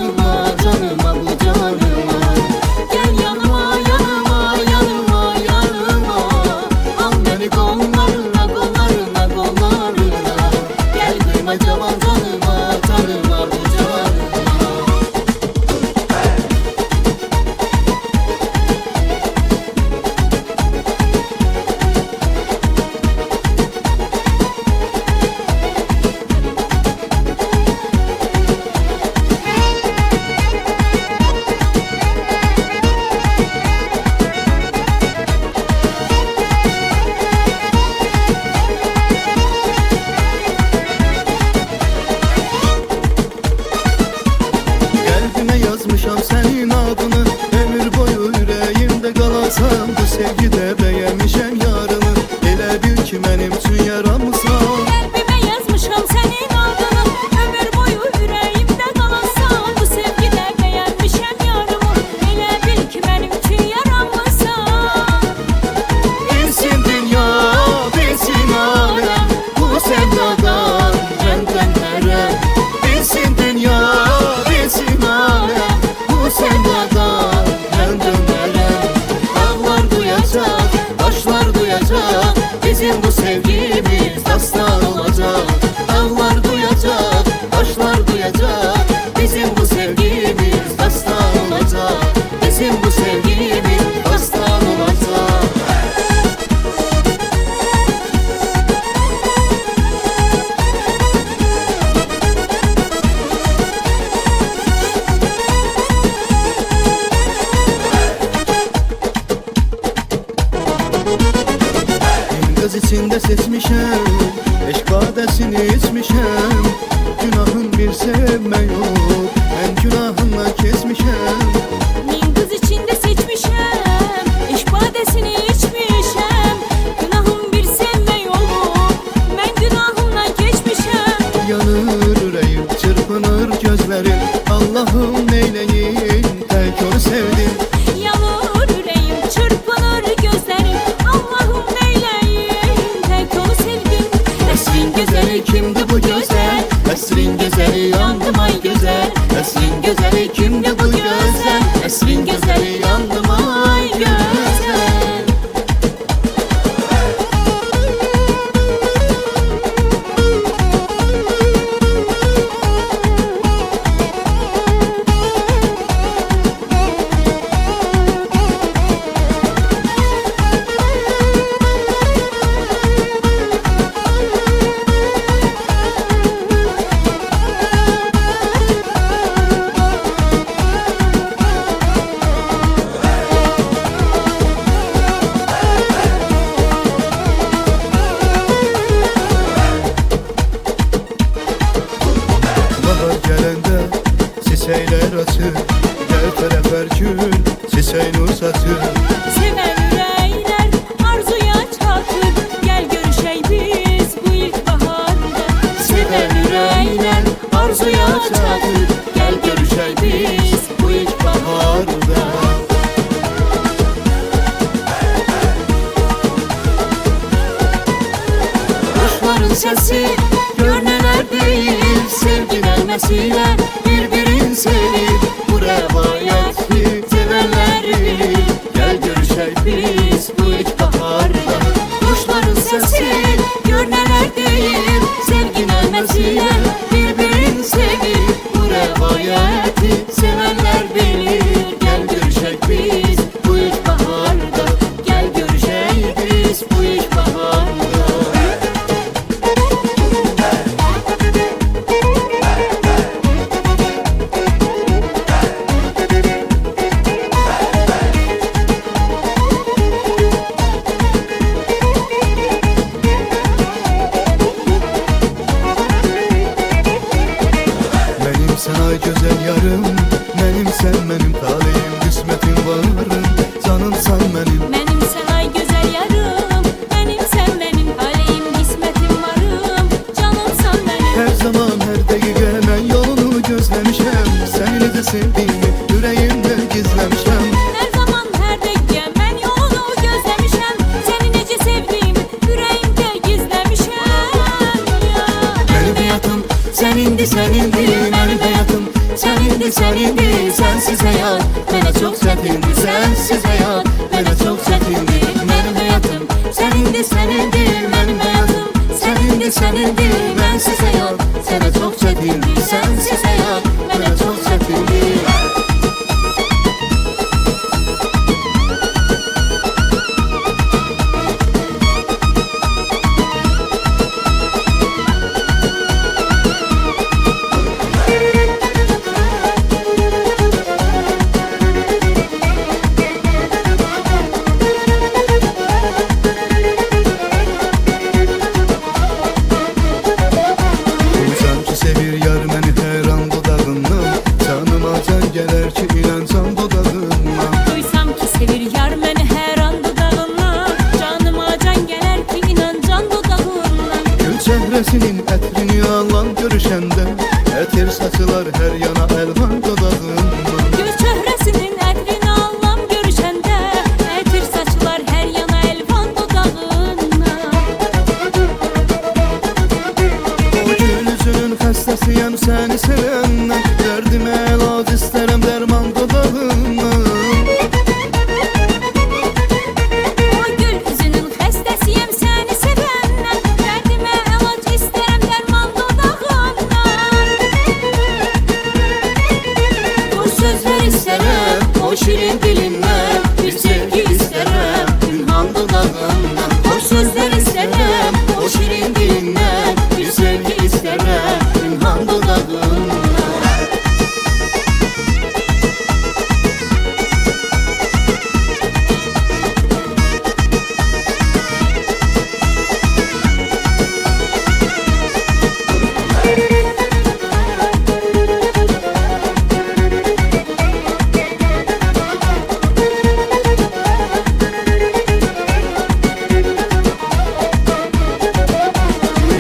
canıma, canıma bu canıma. Gel yanıma, yanıma, yanıma, yanıma. Al beni kollarına, kollarına, kollarına. Gel kıyma cavan canıma, canıma bu canıma. Yazmışam senin adını, ömür boyu yüreğimde kalasan. Bu sevgide beğenmişem yarını, elə bil ki benim üçün yaranmısan. Kalbime yazmışam senin adını, ömür boyu yüreğimde kalasan. Bu sevgide beğenmişem yarımı, elə bil ki benim için yaranmısan. Bilsin dünya, bilsin alem, bu sevdadan ben dönmerem. Bilsin dünya, bilsin alem, bu sevdadan ben dönmerem. Dağlar duyacak, taşlar duyacak, bizim bu sevgimiz dastan olacak. Dağlar duyacak, taşlar duyacak, bizim bu sevgimiz dastan olacak. Bizim bu sevgimiz dastan olacak. Kız içinde seçmişem, eşk badesini içmişem. Günahın bir sevme yok, ben günahınla kesmişem. Min kız içinde seçmişem, eş badesini içmişem. Günahım bir sevme yolu, ben günahımla geçmişem. Yanır yüreğim, çırpınır gözlerim, Allah'ım neyleyim, tek onu sevdim. Yanır yüreğim, çırpınır gözlerim, Allah'ım neyleyim, tek onu sevdim. Esrin güzeli kimdi bu güzel? Esrin güzeli yandım ay güzel. Esrin güzeli kimdi bu güzel? Esrin güzeli yandım ay güzel. Çiçekler açır, gel ferefer gün, çiçeğini uzatır. Seven yürekler arzuya çatır, gel görüşey biz bu ilkbaharda. Seven yürekler arzuya çatır, gel görüşey biz bu ilkbaharda. Kuşların sesi gör neler değil, sevgi gelmesiyle birbirin sevip bu revayeti sevenler bilir. Gel görüşey biz bu ilkbaharda. Kuşların sesi gör neler değil, sevgi gelmesiyle birbirin sevip bu revayeti sevenler bilir. Gel görüşey biz bu ilkbaharda. Gel görüşey biz bu ilkbaharda. Sen ay güzel yarım, benim sen benim talihim, kısmetim varım, canımsan benim. Benim sen ay güzel yarım, benim sen benim talihim, kısmetim varım, canımsan benim. Her zaman her dakika ben yolunu gözlemişem, seni de sevdiğimi yüreğimde gizlemişem. Her zaman her dakika ben yolunu gözlemişem, seni nece sevdiğimi yüreğimde gizlemişem. Benim hayatım senindi, senindi, benim hayatım senindi, Sənindi, sənindi, sənsiz həyat Mənə çox çətindir, sənsiz həyat Mənə çox çətindir, mənim həyatım Sənindi, sənindi, mənim həyatım Sənindi, sənindi, mənsiz həyat Sənə çox çətindir, sənsiz həyat Mənə çox çətindir Sevir yar məni hər an dodağından Canıma can gələr ki inancan dodağından Duysam ki sevir yar məni hər an dudağından Canıma can gələr ki inan can dudağından Gül çəhrəsinin ətrini alan görüşəndə Ətir saçılar hər yana əlvan dodağından Gül çöhrəsinin ədrini allam görüşəndə Ətir saçlar hər yana əlvan dodağından O gül üzünün xəstəsiyəm səni sevəndən Dərdimə əlac istərəm dərman dodağından O gül üzünün xəstəsiyəm səni sevəndən Dərdimə əlac istərəm dərman dodağından Boş sözlər istərəm, o şirin dilindən Bir sevgi istərəm, ünhan dodağından Boş sözlər istərəm, o şirin dilindən Bir sevgi istərəm, ünhan dodağından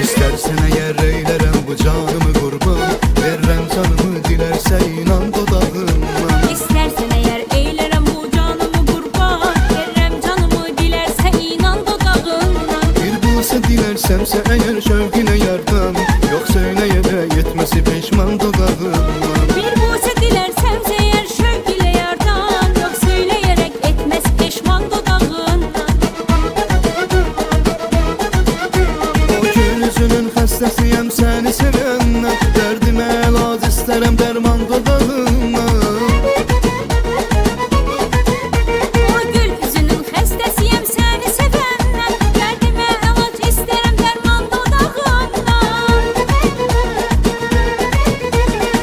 İstərsən əgər eylərəm bu canımı qurban Verrəm canımı dilərsə inan dodağından İstərsən əgər eylərəm bu canımı qurban Verrəm canımı dilərsə inan dodağından Bir bulsa dilərsəmsə əgər şövqinə yardan Yox söyləyərə yetməsi peşman dodağından Bir busə dilərsəmsə əgər şövq ilə yardan Yox söyləyərək etməz peşman dodağından O gül üzünün xəstəsiyəm səni sevəndən Dərdimə əlac istərəm dərman dodağından O gül üzünün xəstəsiyəm səni sevəndən Dərdimə əlac istərəm dərman dodağından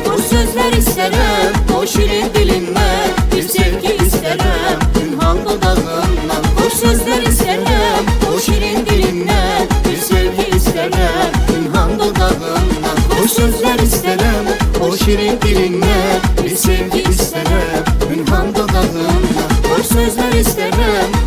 Boş sözlər istərəm, o şirin dilindən Bir sevgi istərəm, ünhan dodağından Boş sözlər istərəm, o şirin dilindən Bir sevgi istərəm, ünhan dodağından Boş sözlər istərəm, o şirin dilindən Bir sevgi istərəm, ünhan dodağından Boş sözlər istərəm,